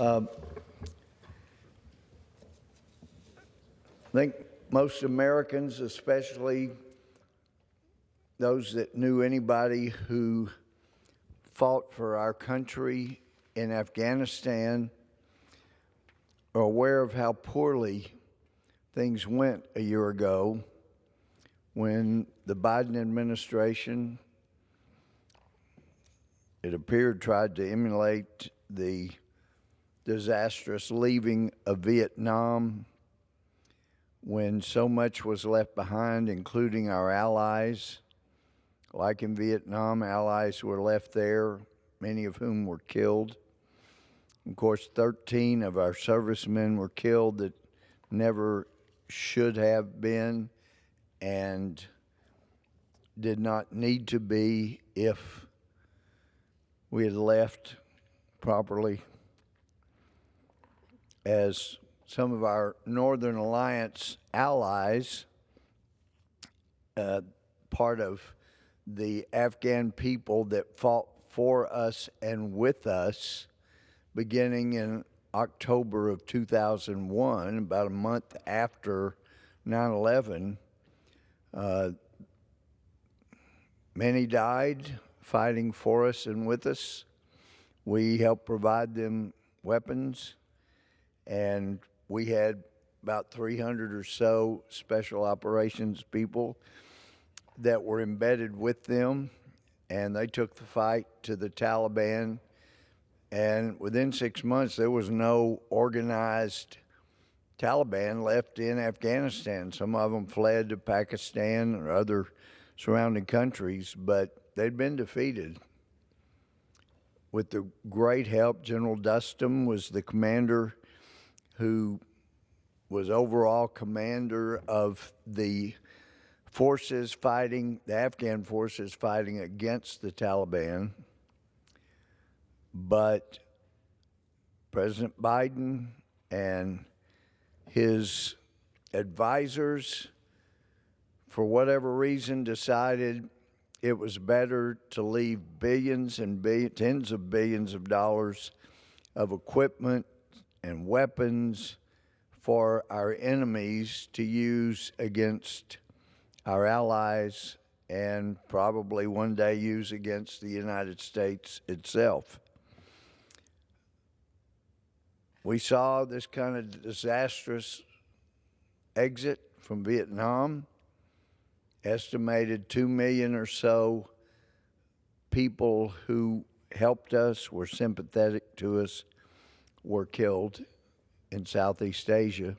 I think most Americans, especially those that knew anybody who fought for our country in Afghanistan, are aware of how poorly things went a year ago when the Biden administration, it appeared, tried to emulate the disastrous leaving of Vietnam, when so much was left behind, including our allies. Like in Vietnam, allies were left there, many of whom were killed. Of course, 13 of our servicemen were killed that never should have been and did not need to be if we had left properly. As some of our Northern Alliance allies, part of the Afghan people that fought for us and with us, beginning in October of 2001, about a month after 9/11, many died fighting for us and with us. We helped provide them weapons, and we had about 300 or so special operations people that were embedded with them, and they took the fight to the Taliban. And within 6 months, there was no organized Taliban left in Afghanistan. Some of them fled to Pakistan or other surrounding countries, but they'd been defeated. With the great help, General Dustin was the commander who was overall commander of the forces fighting, the Afghan forces fighting against the Taliban. But President Biden and his advisors, for whatever reason, decided it was better to leave billions and tens of billions of dollars of equipment and weapons for our enemies to use against our allies and probably one day use against the United States itself. We saw this kind of disastrous exit from Vietnam. Estimated 2 million or so people who helped us, were sympathetic to us, were killed in Southeast Asia.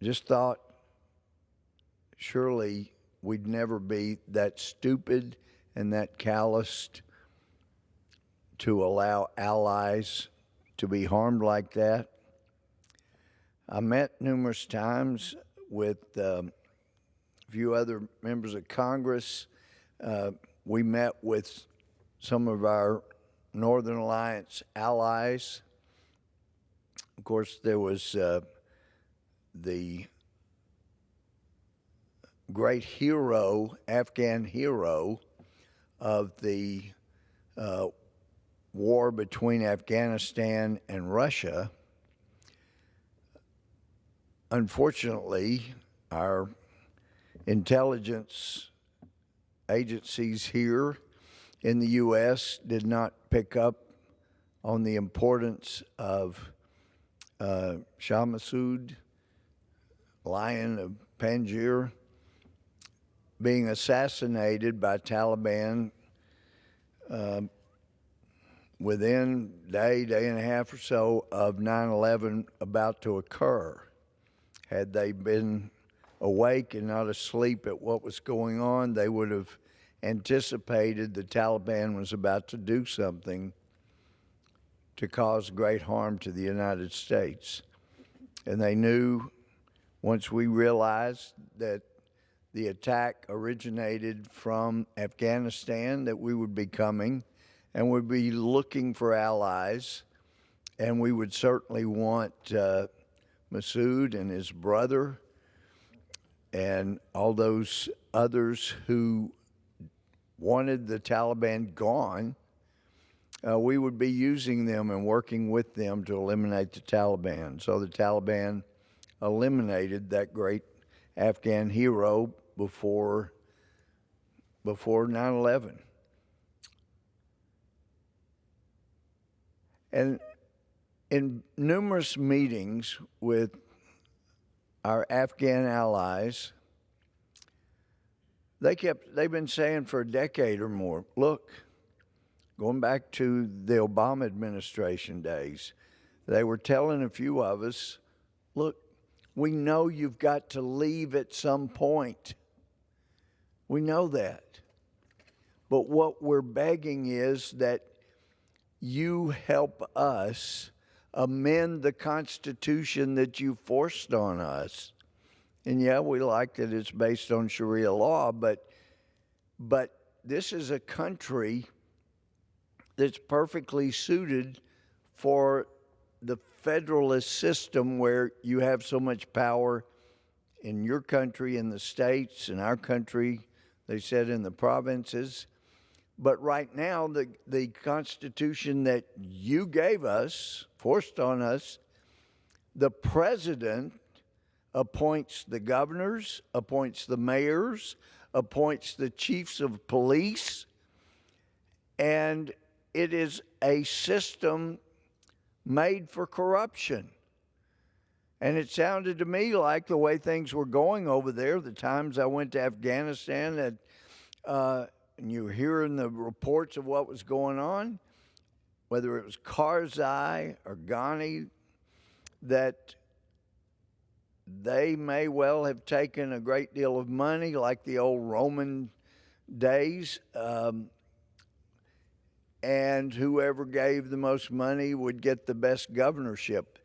Just thought surely we'd never be that stupid and that calloused to allow allies to be harmed like that. I met numerous times with a few other members of Congress. We met with some of our Northern Alliance allies. Of course, there was the great hero, Afghan hero of the war between Afghanistan and Russia. Unfortunately, our intelligence agencies here in the U.S. did not pick up on the importance of Shah Massoud, Lion of Panjshir, being assassinated by Taliban within day and a half or so of 9/11 about to occur. Had they been awake and not asleep at what was going on, they would have anticipated the Taliban was about to do something to cause great harm to the United States. And they knew, once we realized that the attack originated from Afghanistan, that we would be coming and would be looking for allies, and we would certainly want Massoud and his brother and all those others who wanted the Taliban gone we would be using them and working with them to eliminate the Taliban. So the Taliban eliminated that great Afghan hero before 9/11. And in numerous meetings with our Afghan allies, they've been saying for a decade or more, look, going back to the Obama administration days, they were telling a few of us, look, we know you've got to leave at some point. We know that. But what we're begging is that you help us amend the Constitution that you forced on us. And yeah, we like that it's based on Sharia law, but this is a country that's perfectly suited for the federalist system where you have so much power in your country, in the states, in our country, they said in the provinces. But right now, the Constitution that you gave us, forced on us, the president appoints the governors, appoints the mayors, appoints the chiefs of police, and it is a system made for corruption. And it sounded to me like the way things were going over there, the times I went to Afghanistan, that and you were hearing the reports of what was going on, whether it was Karzai or Ghani, that they may well have taken a great deal of money like the old Roman days, and whoever gave the most money would get the best governorship.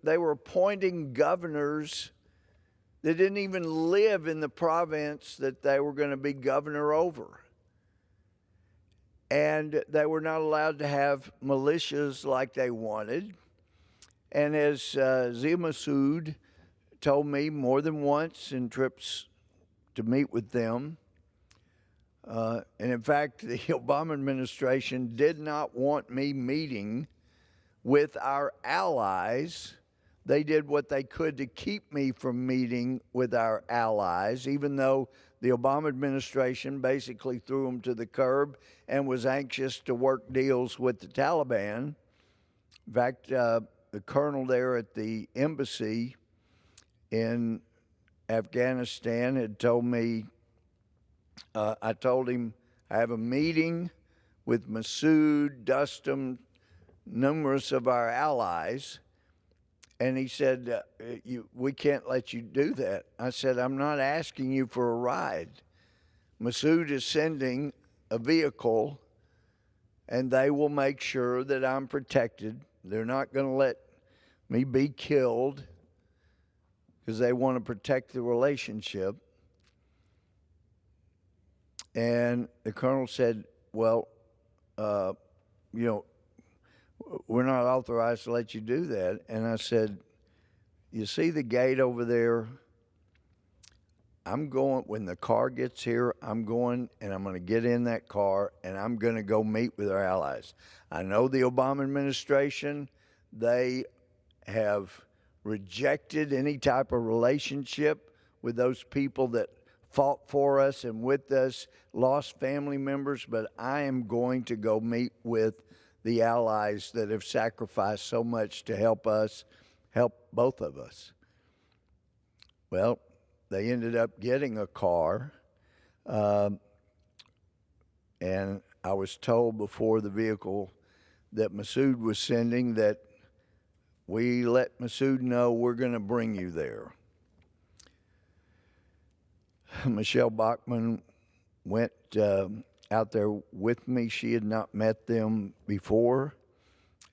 They were appointing governors that didn't even live in the province that they were going to be governor over. And they were not allowed to have militias like they wanted. And as Zia Massoud told me more than once in trips to meet with them, and in fact, the Obama administration did not want me meeting with our allies. They did what they could to keep me from meeting with our allies, even though the Obama administration basically threw them to the curb and was anxious to work deals with the Taliban. In fact, the colonel there at the embassy in Afghanistan had told me, I told him I have a meeting with Massoud, Dustin, numerous of our allies. And he said, we can't let you do that. I said, I'm not asking you for a ride. Massoud is sending a vehicle, and they will make sure that I'm protected. They're not going to let me be killed because they want to protect the relationship. And the colonel said, well, we're not authorized to let you do that. And I said, you see the gate over there? I'm going, when the car gets here, I'm going and I'm going to get in that car and I'm going to go meet with our allies. I know the Obama administration, they have rejected any type of relationship with those people that fought for us and with us, lost family members, but I am going to go meet with the allies that have sacrificed so much to help us, help both of us. Well, they ended up getting a car, and I was told before the vehicle that Massoud was sending that we let Massoud know we're going to bring you there. Michelle Bachmann went out there with me. She had not met them before,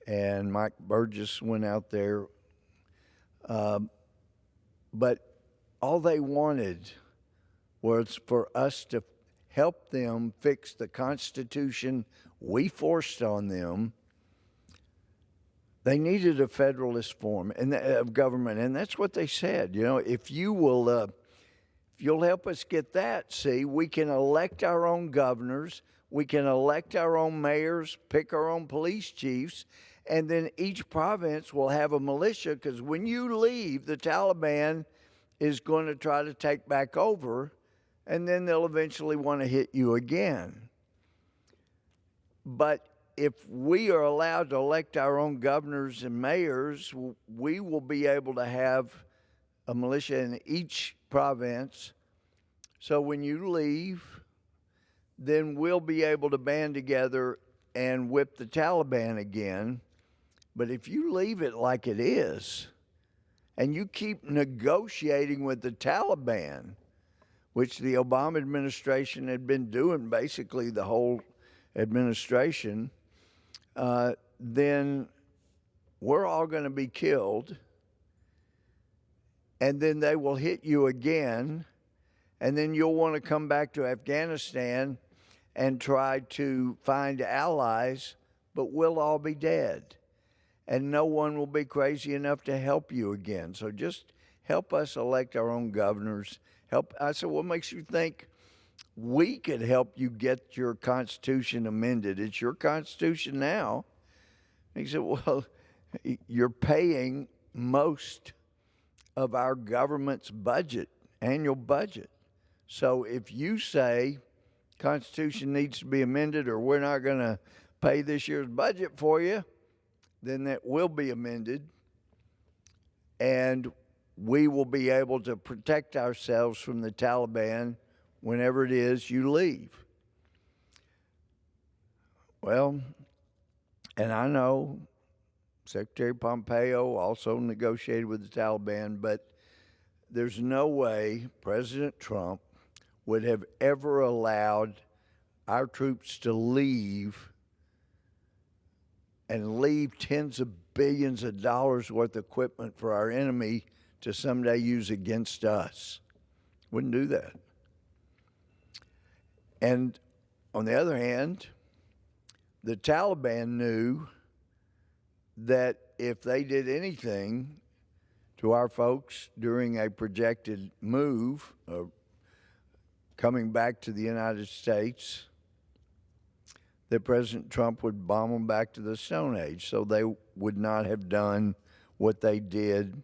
and Mike Burgess went out there. But all they wanted was for us to help them fix the Constitution we forced on them. They needed a federalist form of government, and that's what they said. If you'll help us get that, see, we can elect our own governors, We can elect our own mayors, pick our own police chiefs, and then each province will have a militia, because when you leave, the Taliban is going to try to take back over, and then they'll eventually want to hit you again. But if we are allowed to elect our own governors and mayors, we will be able to have a militia in each province. So when you leave, then we'll be able to band together and whip the Taliban again. But if you leave it like it is, and you keep negotiating with the Taliban, which the Obama administration had been doing basically the whole administration, then we're all going to be killed. And then they will hit you again. And then you'll want to come back to Afghanistan and try to find allies, but we'll all be dead. And no one will be crazy enough to help you again. So just help us elect our own governors. I said, what makes you think we could help you get your Constitution amended? It's your Constitution now. He said, well, you're paying most of our government's budget, annual budget. So if you say Constitution needs to be amended, or we're not going to pay this year's budget for you, then that will be amended, and we will be able to protect ourselves from the Taliban whenever it is you leave. Well, and I know Secretary Pompeo also negotiated with the Taliban, but there's no way President Trump would have ever allowed our troops to leave and leave tens of billions of dollars worth of equipment for our enemy to someday use against us. Wouldn't do that. And on the other hand, the Taliban knew that if they did anything to our folks during a projected move coming back to the United States, that President Trump would bomb them back to the Stone Age. So they would not have done what they did.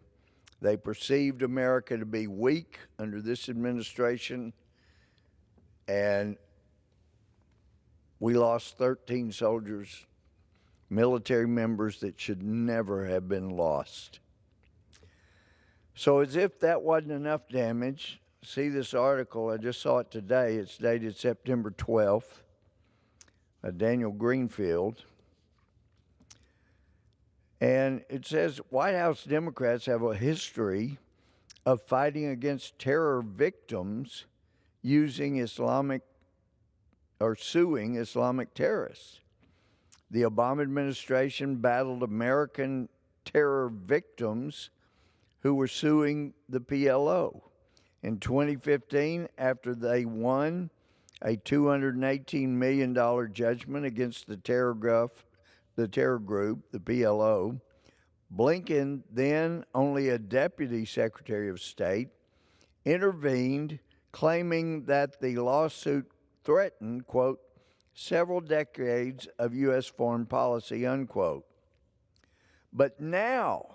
They perceived America to be weak under this administration, and we lost 13 soldiers, military members that should never have been lost. So as if that wasn't enough damage, see this article, I just saw it today. It's dated September 12th, Daniel Greenfield. And it says, White House Democrats have a history of fighting against terror victims using suing Islamic terrorists. The Obama administration battled American terror victims who were suing the PLO. In 2015, after they won a $218 million judgment against the terror group, the PLO, Blinken, then only a deputy secretary of state, intervened, claiming that the lawsuit threatened, quote, several decades of U.S. foreign policy, unquote. But now,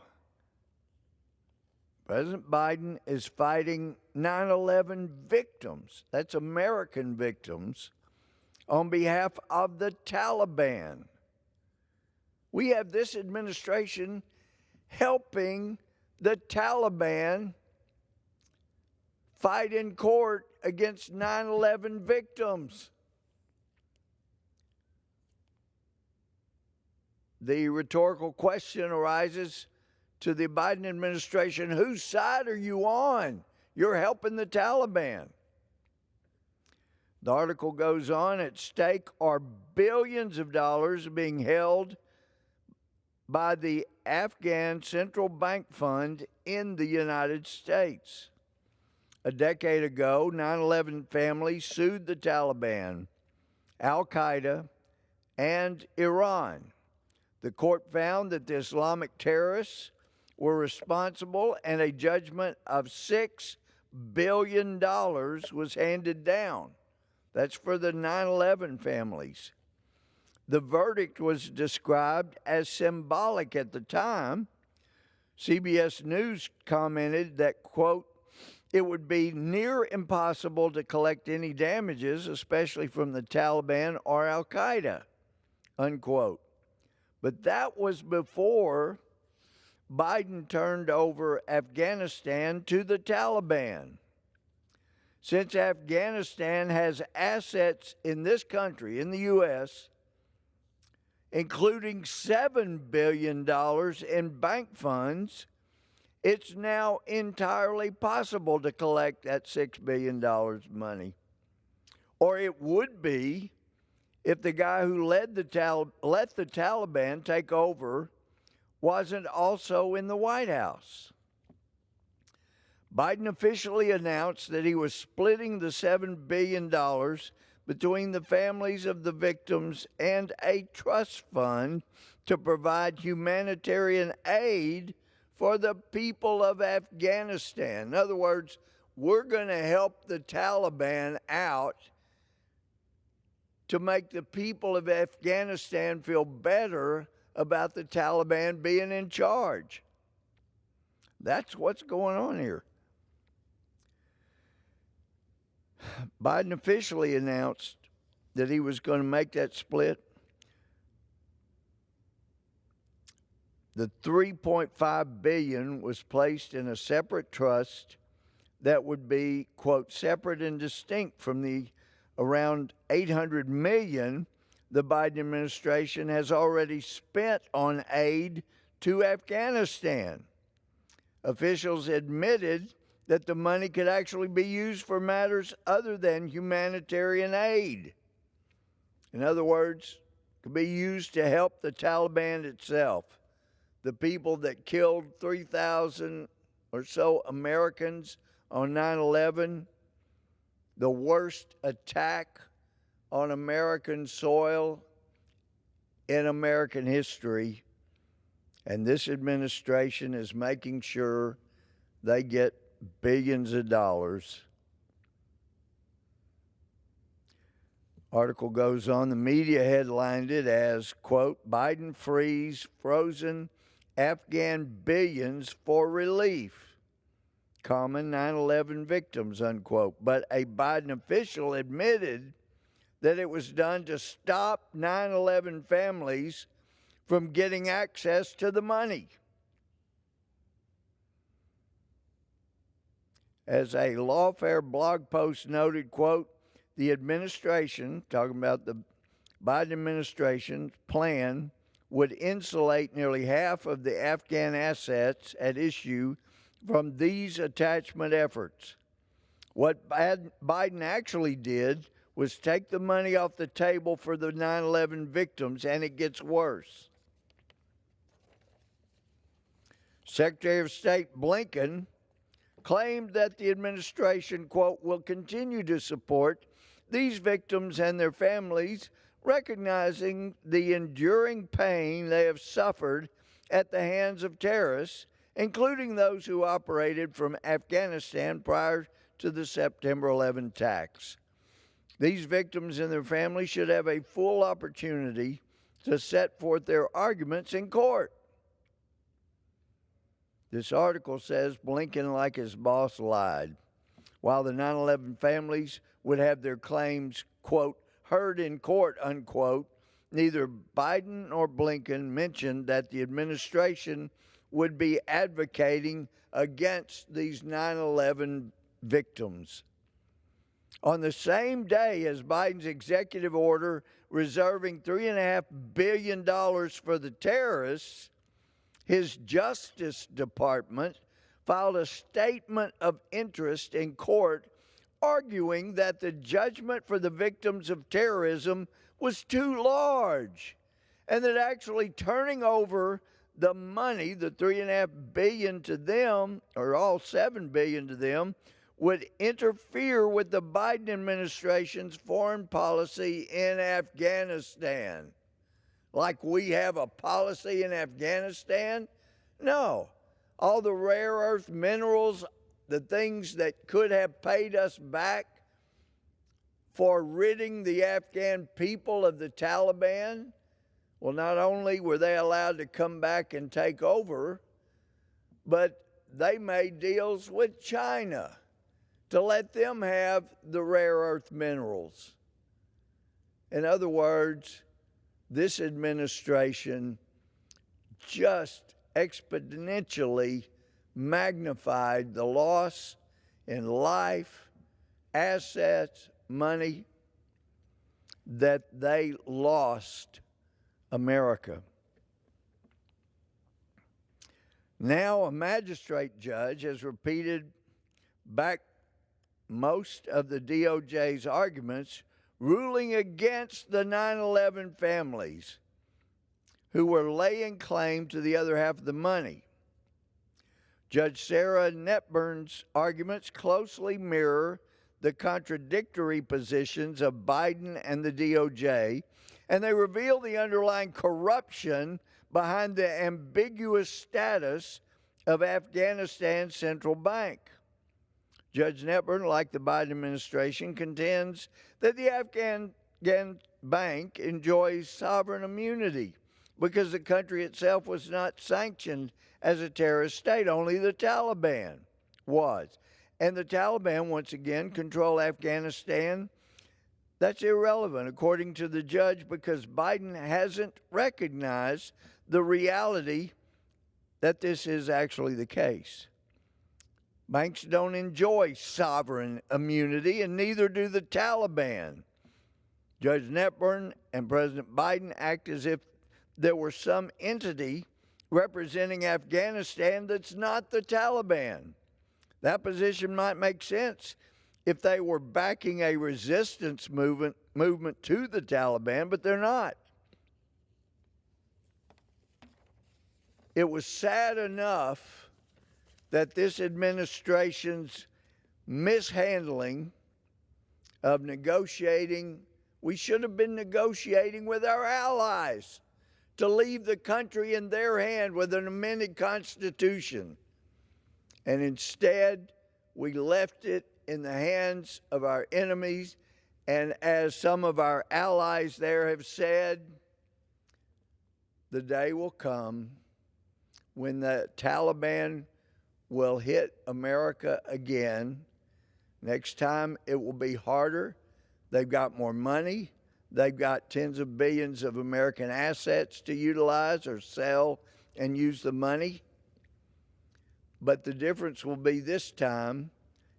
President Biden is fighting 9/11 victims, that's American victims, on behalf of the Taliban. We have this administration helping the Taliban fight in court against 9/11 victims. The rhetorical question arises to the Biden administration, whose side are you on? You're helping the Taliban. The article goes on, at stake are billions of dollars being held by the Afghan Central Bank Fund in the United States. A decade ago, 9/11 families sued the Taliban, Al-Qaeda, and Iran. The court found that the Islamic terrorists were responsible, and a judgment of $6 billion was handed down. That's for the 9/11 families. The verdict was described as symbolic at the time. CBS News commented that, quote, it would be near impossible to collect any damages, especially from the Taliban or Al Qaeda, unquote. But that was before Biden turned over Afghanistan to the Taliban. Since Afghanistan has assets in this country, in the U.S., including $7 billion in bank funds, it's now entirely possible to collect that $6 billion money. Or it would be if the guy who let the Taliban take over wasn't also in the White House. Biden officially announced that he was splitting the $7 billion between the families of the victims and a trust fund to provide humanitarian aid for the people of Afghanistan. In other words, we're going to help the Taliban out to make the people of Afghanistan feel better about the Taliban being in charge. That's what's going on here. Biden officially announced that he was going to make that split. The $3.5 billion was placed in a separate trust that would be, quote, separate and distinct from the around $800 million the Biden administration has already spent on aid to Afghanistan. Officials admitted that the money could actually be used for matters other than humanitarian aid. In other words, it could be used to help the Taliban itself, the people that killed 3,000 or so Americans on 9/11, the worst attack on American soil in American history. And this administration is making sure they get billions of dollars. Article goes on, the media headlined it as, quote, Biden frees frozen Afghan billions for relief, common 9/11 victims, unquote. But a Biden official admitted that it was done to stop 9/11 families from getting access to the money. As a Lawfare blog post noted, quote, the administration, talking about the Biden administration's plan, would insulate nearly half of the Afghan assets at issue from these attachment efforts. What Biden actually did was take the money off the table for the 9/11 victims, and it gets worse. Secretary of State Blinken claimed that the administration, quote, will continue to support these victims and their families, recognizing the enduring pain they have suffered at the hands of terrorists, including those who operated from Afghanistan prior to the September 11 attacks. These victims and their families should have a full opportunity to set forth their arguments in court. This article says Blinken, like his boss, lied. While the 9/11 families would have their claims, quote, heard in court, unquote, neither Biden nor Blinken mentioned that the administration would be advocating against these 9/11 victims. On the same day as Biden's executive order reserving $3.5 billion for the terrorists, his Justice Department filed a statement of interest in court arguing that the judgment for the victims of terrorism was too large and that actually turning over the money, the $3.5 billion to them, or all $7 billion to them, would interfere with the Biden administration's foreign policy in Afghanistan. Like we have a policy in Afghanistan? No. All the rare earth minerals, the things that could have paid us back for ridding the Afghan people of the Taliban. Well, not only were they allowed to come back and take over, but they made deals with China to let them have the rare earth minerals. In other words, this administration just exponentially magnified the loss in life, assets, money that they lost America. Now, a magistrate judge has repeated back most of the DOJ's arguments, ruling against the 9/11 families who were laying claim to the other half of the money. Judge Sarah Netburn's arguments closely mirror the contradictory positions of Biden and the DOJ, and they reveal the underlying corruption behind the ambiguous status of Afghanistan's central bank. Judge Netburn, like the Biden administration, contends that the Afghan bank enjoys sovereign immunity because the country itself was not sanctioned as a terrorist state. Only the Taliban was. And the Taliban, once again, control Afghanistan. That's irrelevant, according to the judge, because Biden hasn't recognized the reality that this is actually the case. Banks don't enjoy sovereign immunity, and neither do the Taliban. Judge Netburn and President Biden act as if there were some entity representing Afghanistan that's not the Taliban. That position might make sense if they were backing a resistance movement to the Taliban, but they're not. It was sad enough that this administration's mishandling of negotiating, we should have been negotiating with our allies to leave the country in their hand with an amended constitution. And instead, we left it in the hands of our enemies. And as some of our allies there have said, the day will come when the Taliban will hit America again. Next time, it will be harder. They've got more money. They've got tens of billions of American assets to utilize or sell and use the money. But the difference will be this time,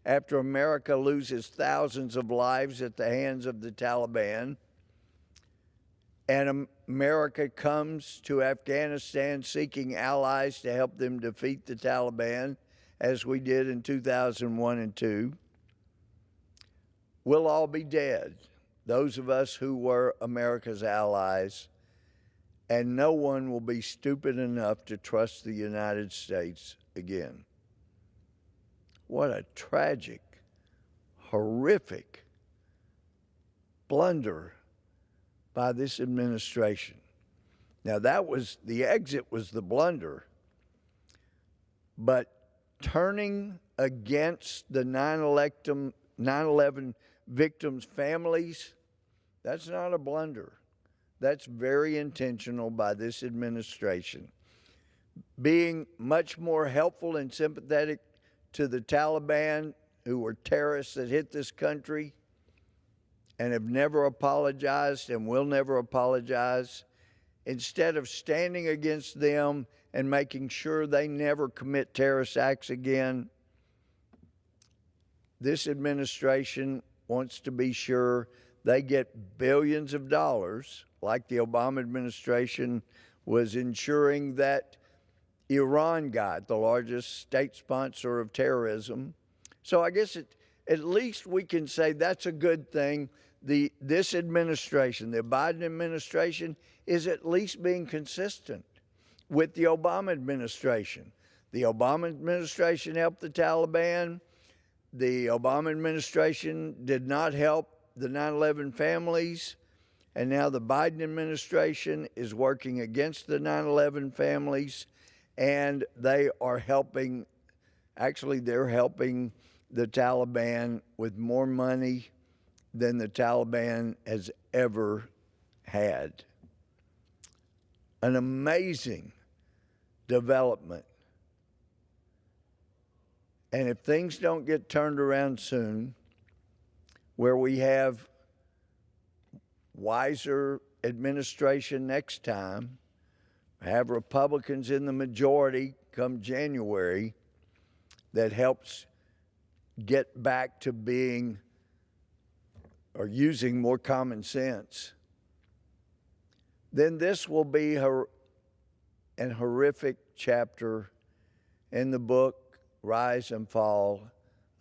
after America loses thousands of lives at the hands of the Taliban, and America comes to Afghanistan seeking allies to help them defeat the Taliban, as we did in 2001 and 2, we'll all be dead, those of us who were America's allies, and no one will be stupid enough to trust the United States again. What a tragic, horrific blunder by this administration. Now, that was the exit, was the blunder, but turning against the 9/11 victims' families, that's not a blunder. That's very intentional by this administration. Being much more helpful and sympathetic to the Taliban, who were terrorists that hit this country and have never apologized and will never apologize, instead of standing against them and making sure they never commit terrorist acts again, this administration wants to be sure they get billions of dollars, like the Obama administration was ensuring that Iran got, the largest state sponsor of terrorism. So I guess at least we can say that's a good thing. This administration, the Biden administration, is at least being consistent with the Obama administration. The Obama administration helped the Taliban. The Obama administration did not help the 9/11 families. And now the Biden administration is working against the 9/11 families, and they are helping, actually they're helping the Taliban with more money than the Taliban has ever had. An amazing development. And if things don't get turned around soon, where we have wiser administration next time, have Republicans in the majority come January, that helps get back to being or using more common sense, then this will be an horrific chapter in the book Rise and Fall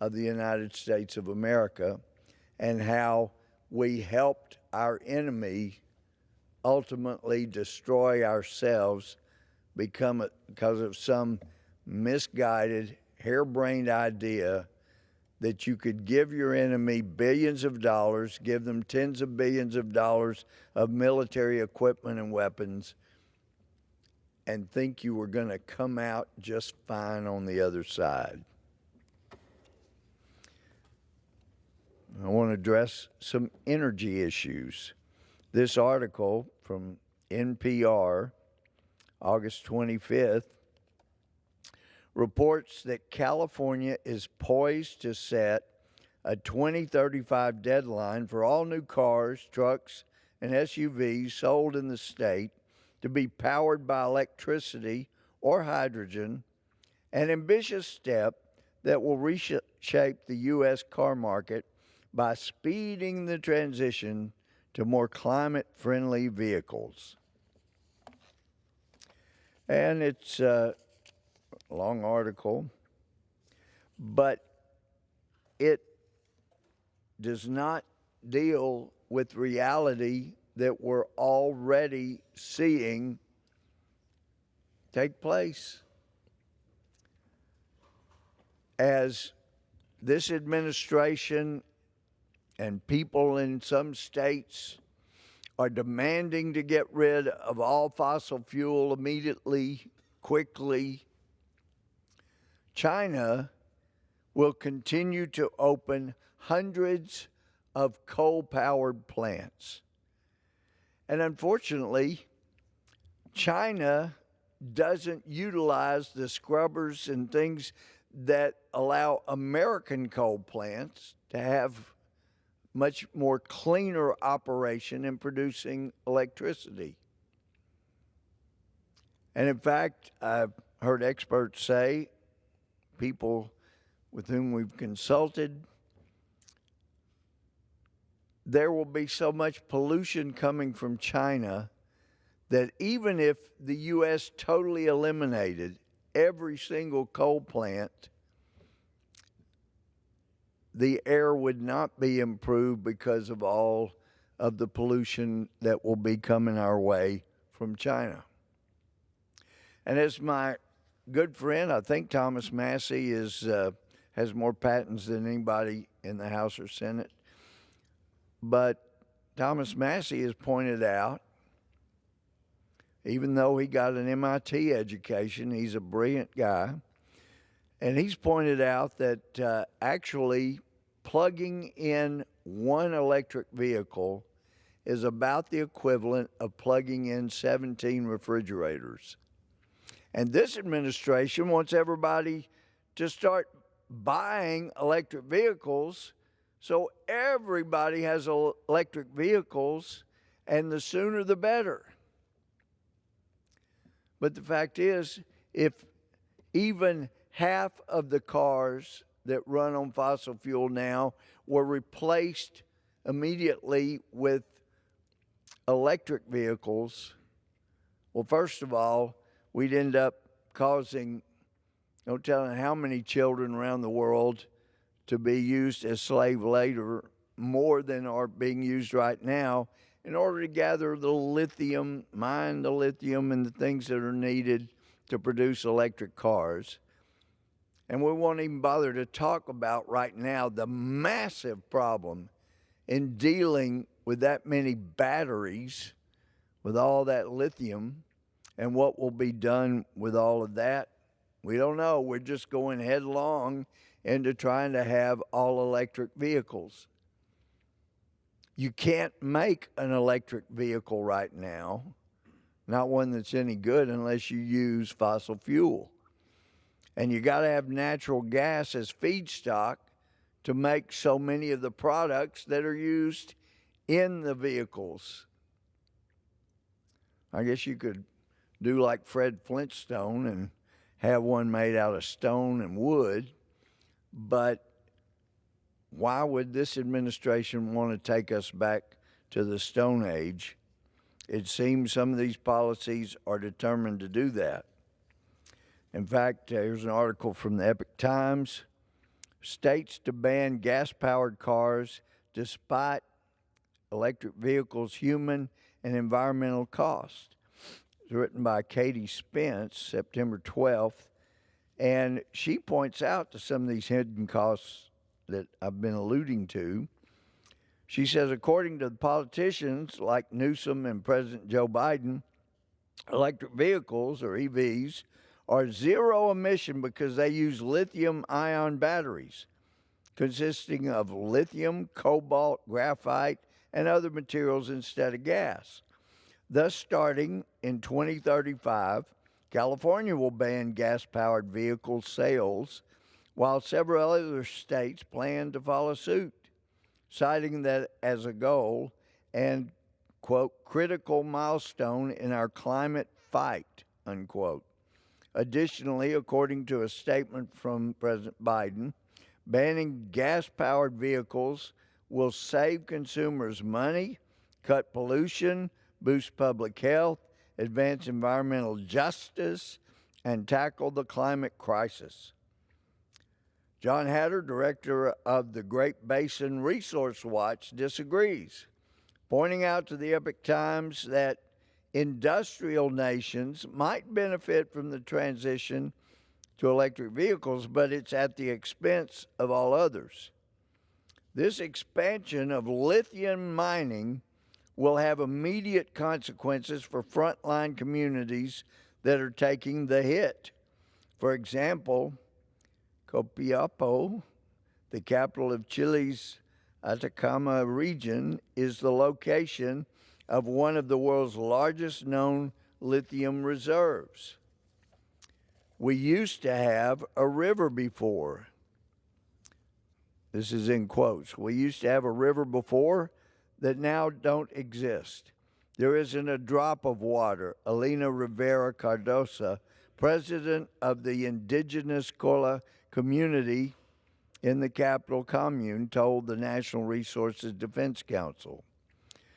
of the United States of America, and how we helped our enemy ultimately destroy ourselves because of some misguided, harebrained idea that you could give your enemy billions of dollars, give them tens of billions of dollars of military equipment and weapons, and think you were going to come out just fine on the other side. I want to address some energy issues. This article from NPR, August 25th, reports that California is poised to set a 2035 deadline for all new cars, trucks, and SUVs sold in the state to be powered by electricity or hydrogen, an ambitious step that will reshape the U.S. car market by speeding the transition to more climate-friendly vehicles. And it's long article, but it does not deal with reality that we're already seeing take place. As this administration and people in some states are demanding to get rid of all fossil fuel immediately, quickly, China will continue to open hundreds of coal-powered plants. And unfortunately, China doesn't utilize the scrubbers and things that allow American coal plants to have much more cleaner operation in producing electricity. And in fact, I've heard experts say, people with whom we've consulted, there will be so much pollution coming from China that even if the U.S. totally eliminated every single coal plant, the air would not be improved because of all of the pollution that will be coming our way from China. And as my good friend, I think Thomas Massey has more patents than anybody in the House or Senate. But Thomas Massey has pointed out, even though he got an MIT education, he's a brilliant guy, and he's pointed out that actually plugging in one electric vehicle is about the equivalent of plugging in 17 refrigerators. And this administration wants everybody to start buying electric vehicles so everybody has electric vehicles, and the sooner the better. But the fact is, if even half of the cars that run on fossil fuel now were replaced immediately with electric vehicles, well, first of all, we'd end up causing, no telling how many children around the world to be used as slave labor, more than are being used right now, in order to gather the lithium, mine the lithium and the things that are needed to produce electric cars. And we won't even bother to talk about right now the massive problem in dealing with that many batteries, with all that lithium, and what will be done with all of that. We don't know. We're just going headlong into trying to have all electric vehicles. You can't make an electric vehicle right now, not one that's any good, unless you use fossil fuel. And you got to have natural gas as feedstock to make so many of the products that are used in the vehicles. I guess you could do like Fred Flintstone and have one made out of stone and wood, but why would this administration want to take us back to the Stone Age? It seems some of these policies are determined to do that. In fact, here's an article from the Epoch Times. States to ban gas-powered cars despite electric vehicles' human and environmental cost. It's written by Katie Spence, September 12th, and she points out to some of these hidden costs that I've been alluding to. She says, according to the politicians like Newsom and President Joe Biden, electric vehicles, or EVs, are zero emission because they use lithium-ion batteries consisting of lithium, cobalt, graphite, and other materials instead of gas. Thus, starting in 2035, California will ban gas-powered vehicle sales, while several other states plan to follow suit, citing that as a goal and, quote, critical milestone in our climate fight, unquote. Additionally, according to a statement from President Biden, banning gas-powered vehicles will save consumers money, cut pollution, boost public health, advance environmental justice, and tackle the climate crisis. John Hatter, director of the Great Basin Resource Watch, disagrees, pointing out to the Epoch Times that industrial nations might benefit from the transition to electric vehicles, but it's at the expense of all others. This expansion of lithium mining will have immediate consequences for frontline communities that are taking the hit. For example, Copiapo, the capital of Chile's Atacama region, is the location of one of the world's largest known lithium reserves. We used to have a river before. This is in quotes. We used to have a river before that now don't exist. There isn't a drop of water. Elena Rivera Cardosa, president of the indigenous Cola community in the capital commune, told the National Resources Defense Council.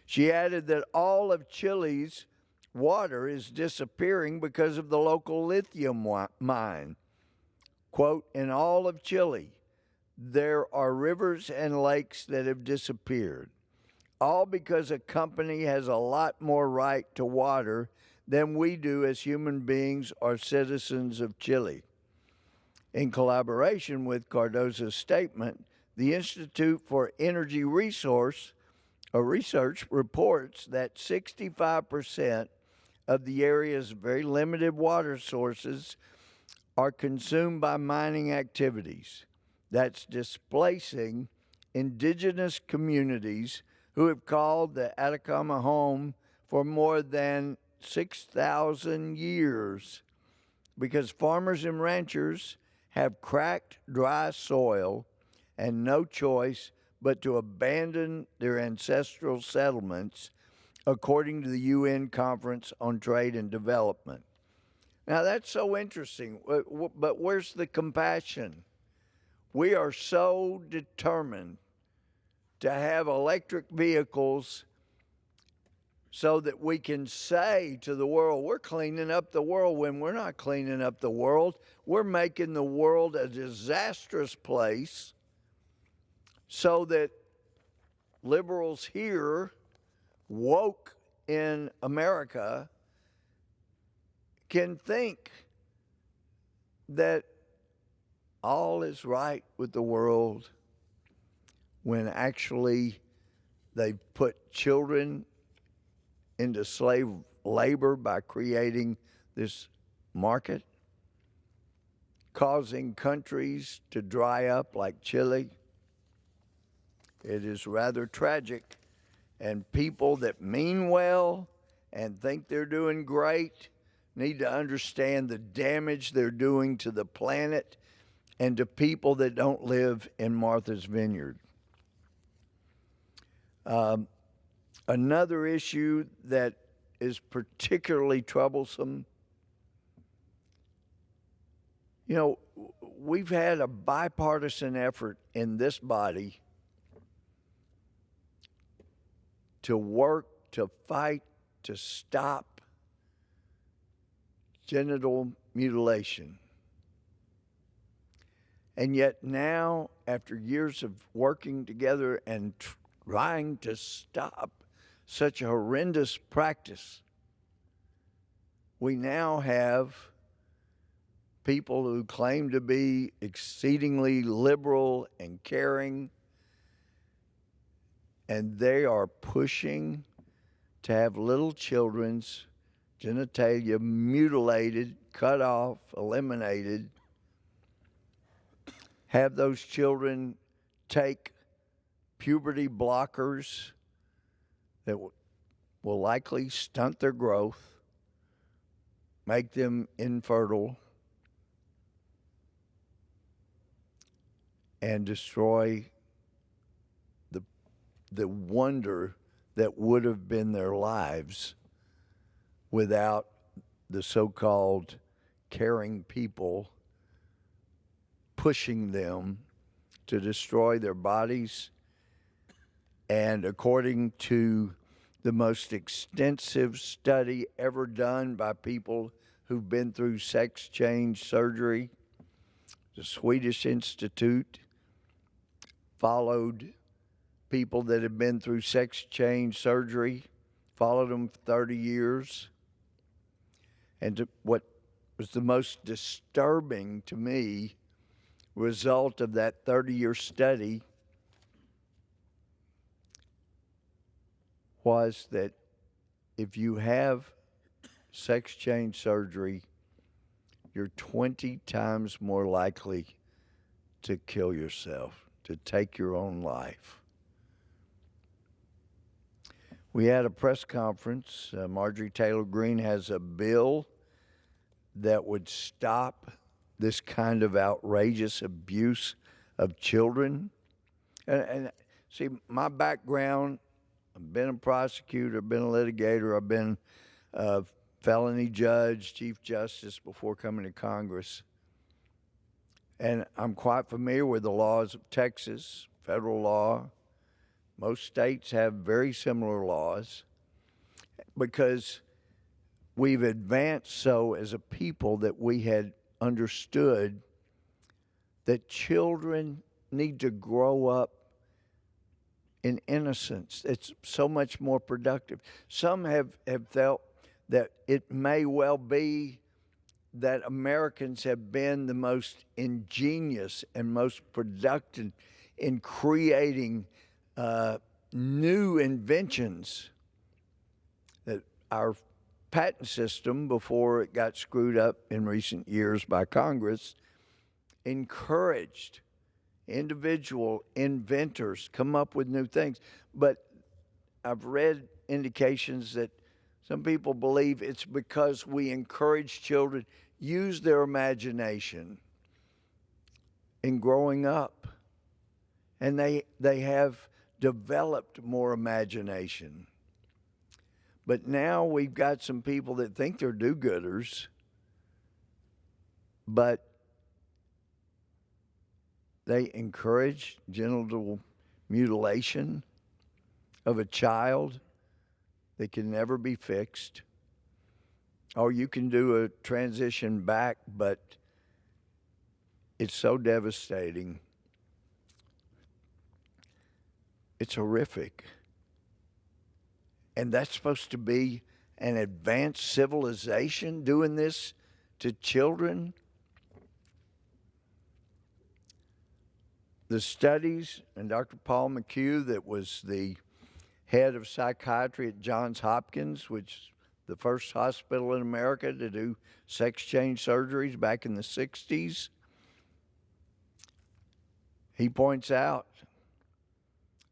She added that all of Chile's water is disappearing because of the local lithium mine. Quote, in all of Chile, there are rivers and lakes that have disappeared, all because a company has a lot more right to water than we do as human beings or citizens of Chile. In collaboration with Cardoso's statement, the Institute for Energy Research reports that 65% of the area's very limited water sources are consumed by mining activities. That's displacing indigenous communities who have called the Atacama home for more than 6,000 years, because farmers and ranchers have cracked, dry soil and no choice but to abandon their ancestral settlements, according to the UN Conference on Trade and Development. Now, that's so interesting, but where's the compassion? We are so determined to have electric vehicles so that we can say to the world, we're cleaning up the world, when we're not cleaning up the world. We're making the world a disastrous place so that liberals here, woke in America, can think that all is right with the world when actually they've put children into slave labor by creating this market, causing countries to dry up like Chile. It is rather tragic And people that mean well and think they're doing great need to understand the damage they're doing to the planet and to people that don't live in Martha's Vineyard. Another issue that is particularly troublesome, you know, we've had a bipartisan effort in this body to work, to fight, to stop genital mutilation. And yet now, after years of working together and trying to stop such a horrendous practice, we now have people who claim to be exceedingly liberal and caring, and they are pushing to have little children's genitalia mutilated, cut off, eliminated, have those children take puberty blockers that will likely stunt their growth, make them infertile, and destroy the wonder that would have been their lives without the so-called caring people pushing them to destroy their bodies. And according to the most extensive study ever done by people who've been through sex change surgery, the Swedish Institute followed people that had been through sex change surgery, followed them for 30 years. And what was the most disturbing to me result of that 30-year study was that if you have sex change surgery, you're 20 times more likely to kill yourself, to take your own life. We had a press conference. Marjorie Taylor Greene has a bill that would stop this kind of outrageous abuse of children. And see, my background, I've been a prosecutor, I've been a litigator, I've been a felony judge, chief justice before coming to Congress. And I'm quite familiar with the laws of Texas, federal law. Most states have very similar laws because we've advanced so as a people that we had understood that children need to grow up in innocence. It's so much more productive. Some have felt that it may well be that Americans have been the most ingenious and most productive in creating new inventions, that our patent system, before it got screwed up in recent years by Congress, encouraged individual inventors come up with new things. But I've read indications that some people believe it's because we encourage children use their imagination in growing up, and they have developed more imagination. But now we've got some people that think they're do-gooders, but they encourage genital mutilation of a child that can never be fixed. Or you can do a transition back, but it's so devastating. It's horrific. And that's supposed to be an advanced civilization doing this to children? The studies, and Dr. Paul McHugh, that was the head of psychiatry at Johns Hopkins, which is the first hospital in America to do sex change surgeries back in the 60s, he points out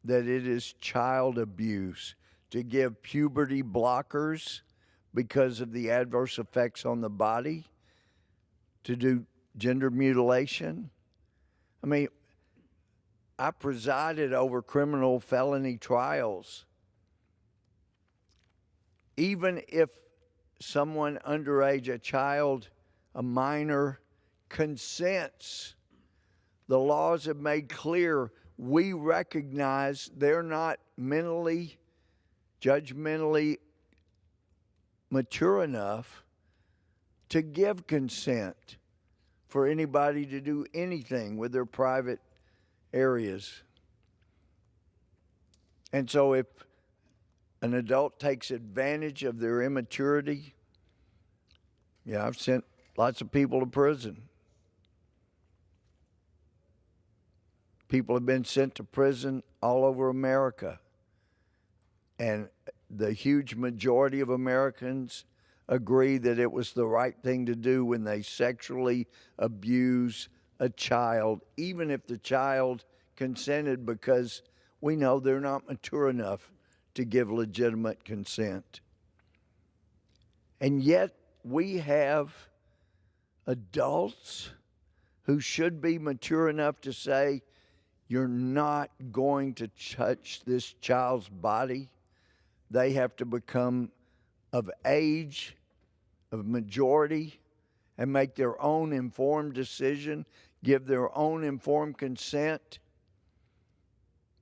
that it is child abuse to give puberty blockers because of the adverse effects on the body, to do gender mutilation. I mean, I presided over criminal felony trials. Even if someone underage, a child, a minor, consents, the laws have made clear we recognize they're not mentally, judgmentally mature enough to give consent for anybody to do anything with their private areas. And so if an adult takes advantage of their immaturity, yeah, I've sent lots of people to prison. People have been sent to prison all over America. And the huge majority of Americans agree that it was the right thing to do when they sexually abuse a child, even if the child consented, because we know they're not mature enough to give legitimate consent. And yet we have adults who should be mature enough to say, you're not going to touch this child's body. They have to become of age, of majority, and make their own informed decision, give their own informed consent.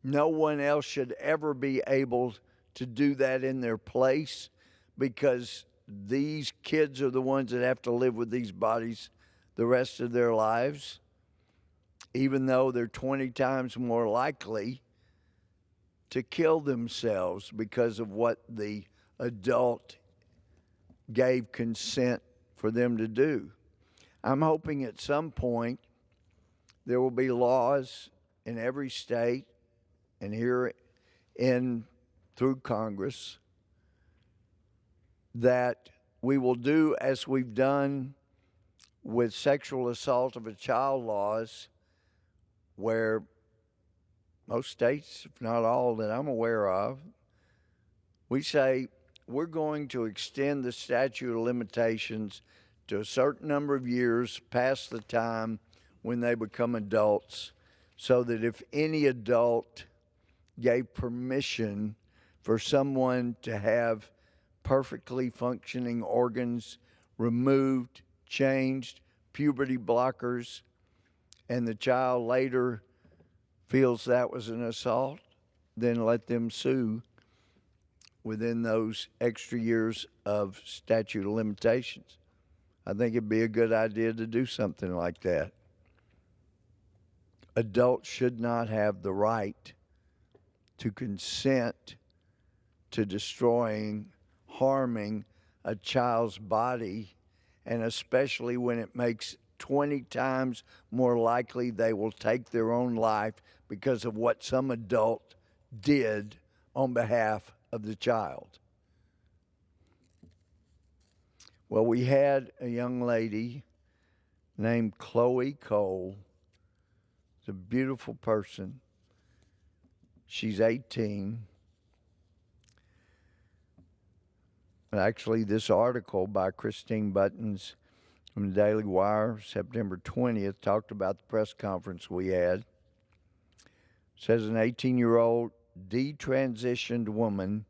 No one else should ever be able to do that in their place, because these kids are the ones that have to live with these bodies the rest of their lives, even though they're 20 times more likely to kill themselves because of what the adult gave consent for them to do. I'm hoping at some point there will be laws in every state and here in through Congress that we will do as we've done with sexual assault of a child laws, where most states, if not all that I'm aware of, we say we're going to extend the statute of limitations to a certain number of years past the time when they become adults, so that if any adult gave permission for someone to have perfectly functioning organs removed, changed, puberty blockers, and the child later feels that was an assault, then let them sue within those extra years of statute of limitations. I think it'd be a good idea to do something like that. Adults should not have the right to consent to destroying, harming a child's body, and especially when it makes 20 times more likely they will take their own life because of what some adult did on behalf of the child. Well, we had a young lady named Chloe Cole. She's a beautiful person. She's 18. And actually, this article by Christine Buttons from the Daily Wire, September 20th, talked about the press conference we had. It says an 18-year-old detransitioned woman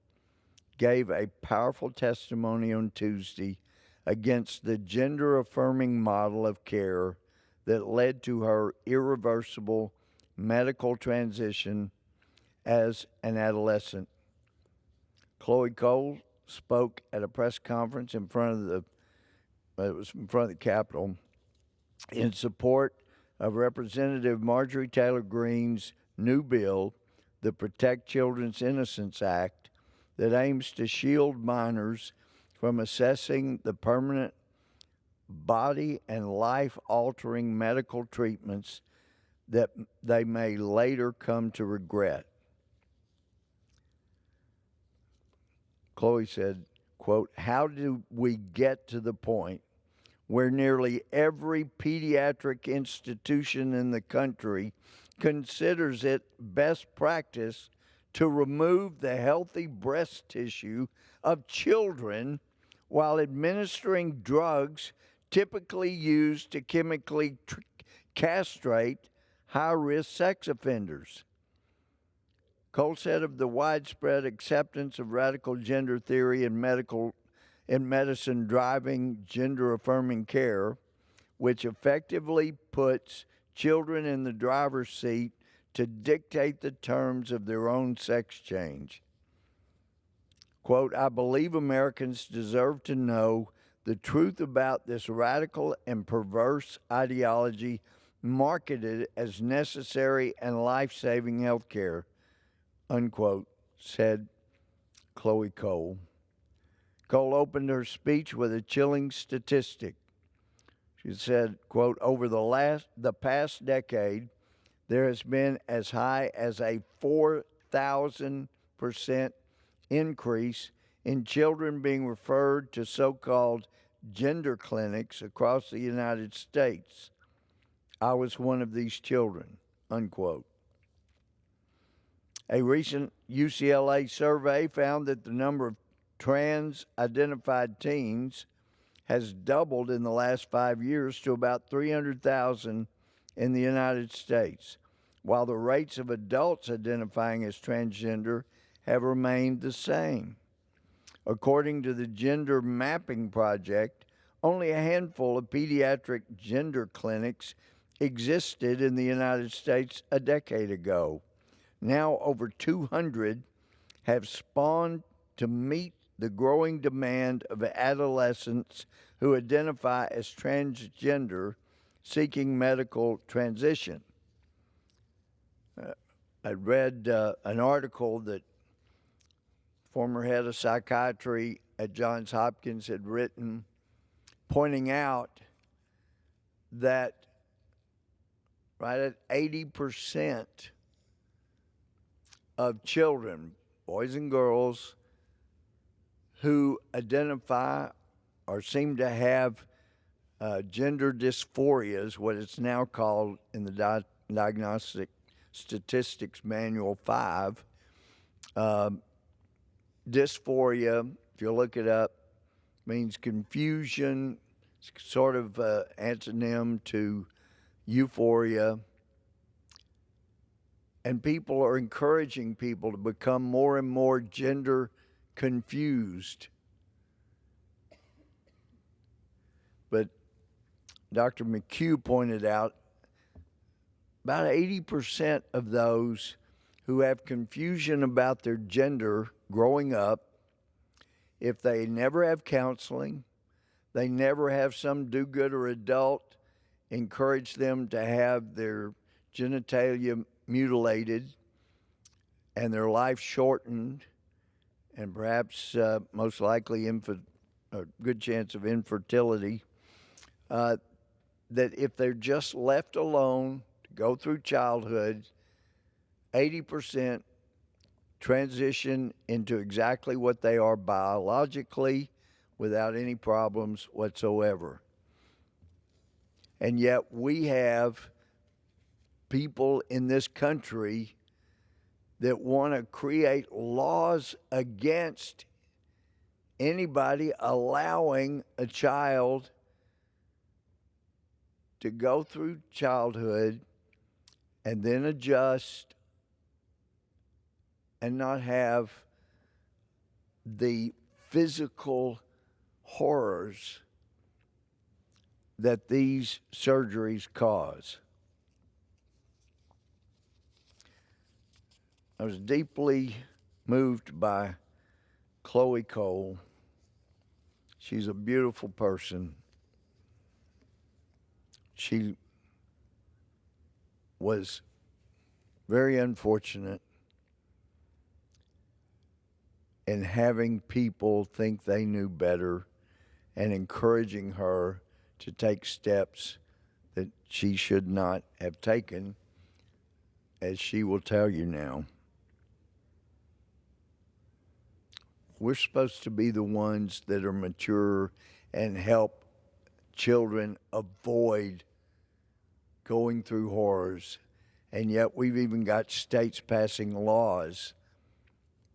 gave a powerful testimony on Tuesday against the gender-affirming model of care that led to her irreversible medical transition as an adolescent. Chloe Cole spoke at a press conference in front of the Capitol in support of Representative Marjorie Taylor Greene's new bill, the Protect Children's Innocence Act, that aims to shield minors from assessing the permanent body and life-altering medical treatments that they may later come to regret. Chloe said, quote, "How do we get to the point where nearly every pediatric institution in the country considers it best practice to remove the healthy breast tissue of children while administering drugs typically used to chemically castrate high-risk sex offenders. Cole said of the widespread acceptance of radical gender theory in medicine driving gender-affirming care, which effectively puts children in the driver's seat to dictate the terms of their own sex change. Quote, I believe Americans deserve to know the truth about this radical and perverse ideology marketed as necessary and life-saving health care, unquote, said Chloe Cole. Cole opened her speech with a chilling statistic. She said, quote, over the past decade, there has been as high as a 4,000% increase in children being referred to so-called gender clinics across the United States. I was one of these children, unquote. A recent UCLA survey found that the number of trans-identified teens has doubled in the last 5 years to about 300,000 in the United States, while the rates of adults identifying as transgender have remained the same. According to the Gender Mapping Project, only a handful of pediatric gender clinics existed in the United States a decade ago. Now over 200 have spawned to meet the growing demand of adolescents who identify as transgender seeking medical transition. I read an article that former head of psychiatry at Johns Hopkins had written, pointing out that right at 80% of children, boys and girls, who identify or seem to have gender dysphoria, is what it's now called in the Diagnostic Statistics Manual 5. Dysphoria, if you look it up, means confusion. It's sort of an antonym to euphoria. And people are encouraging people to become more and more gender confused. But Dr. McHugh pointed out about 80% of those who have confusion about their gender growing up, if they never have counseling, they never have some do-gooder adult encourage them to have their genitalia mutilated and their life shortened, and perhaps most likely a good chance of infertility, that if they're just left alone to go through childhood, 80% transition into exactly what they are biologically without any problems whatsoever. And yet we have people in this country that want to create laws against anybody allowing a child to go through childhood and then adjust and not have the physical horrors that these surgeries cause. I was deeply moved by Chloe Cole. She's a beautiful person. She was very unfortunate in having people think they knew better and encouraging her to take steps that she should not have taken, as she will tell you now. We're supposed to be the ones that are mature and help children avoid going through horrors, and yet we've even got states passing laws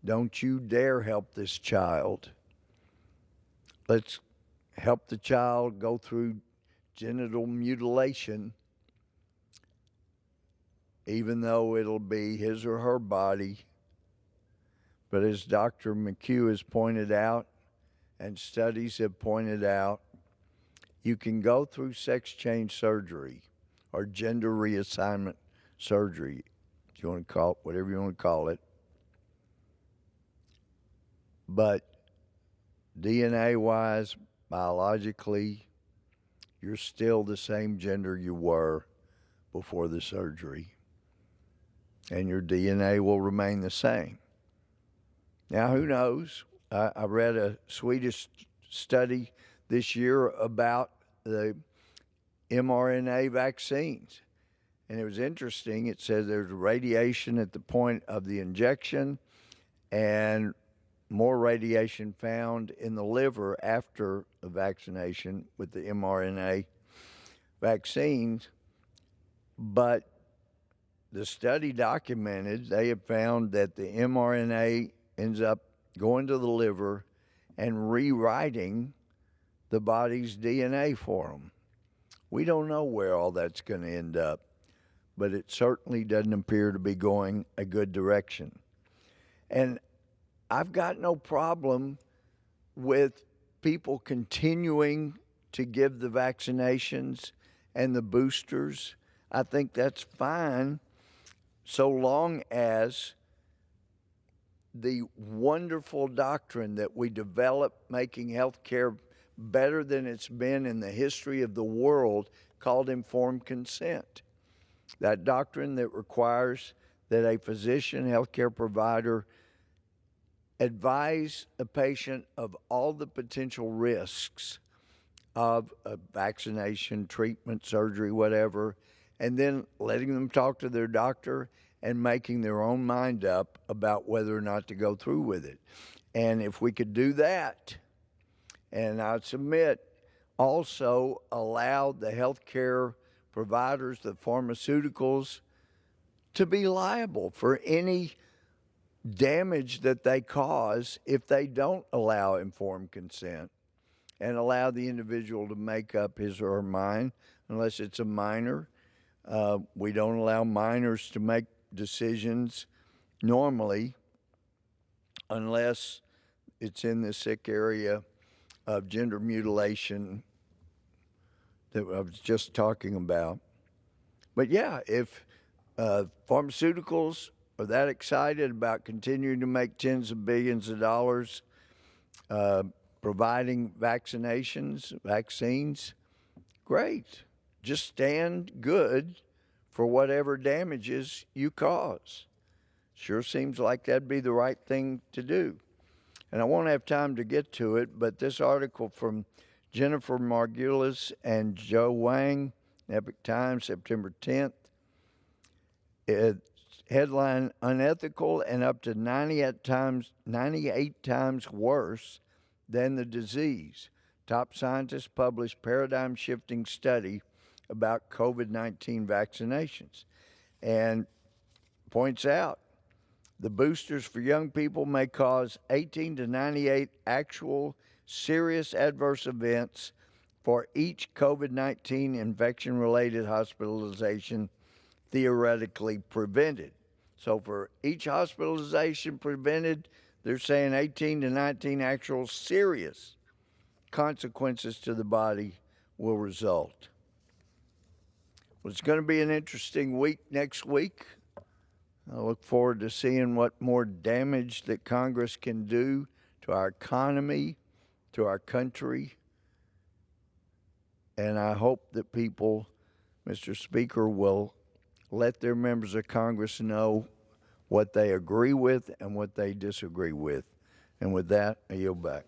Don't you dare help this child. Let's help the child go through genital mutilation, even though it'll be his or her body. But as Dr. McHugh has pointed out, and studies have pointed out, you can go through sex change surgery or gender reassignment surgery, if you want to call it, whatever you want to call it. But DNA-wise, biologically, you're still the same gender you were before the surgery, and your DNA will remain the same. Now, who knows? I read a Swedish study this year about the mRNA vaccines, and it was interesting. It said there's radiation at the point of the injection and more radiation found in the liver after the vaccination with the mRNA vaccines. But the study documented they have found that the mRNA ends up going to the liver and rewriting the body's DNA for them. We don't know where all that's going to end up, but it certainly doesn't appear to be going a good direction. And I've got no problem with people continuing to give the vaccinations and the boosters. I think that's fine, so long as the wonderful doctrine that we developed making healthcare better than it's been in the history of the world, called informed consent. That doctrine that requires that a physician, healthcare provider, advise a patient of all the potential risks of a vaccination, treatment, surgery, whatever, and then letting them talk to their doctor and making their own mind up about whether or not to go through with it. And if we could do that, and I submit also allow the healthcare providers, the pharmaceuticals, to be liable for any damage that they cause if they don't allow informed consent and allow the individual to make up his or her mind, unless it's a minor. We don't allow minors to make decisions normally unless it's in the sick area of gender mutilation that I was just talking about. But yeah, if pharmaceuticals are that excited about continuing to make tens of billions of dollars providing vaccines, great. Just stand good for whatever damages you cause. Sure seems like that'd be the right thing to do. And I won't have time to get to it, but this article from Jennifer Margulis and Joe Wang, Epoch Times, September 10th, headline, unethical and up to 98 times worse than the disease. Top scientists published paradigm-shifting study about COVID-19 vaccinations, and points out the boosters for young people may cause 18 to 98 actual serious adverse events for each COVID-19 infection-related hospitalization theoretically prevented. So for each hospitalization prevented, they're saying 18 to 19 actual serious consequences to the body will result. Well, it's going to be an interesting week next week. I look forward to seeing what more damage that Congress can do to our economy, to our country. And I hope that people, Mr. Speaker, will let their members of Congress know what they agree with and what they disagree with. And with that, I yield back.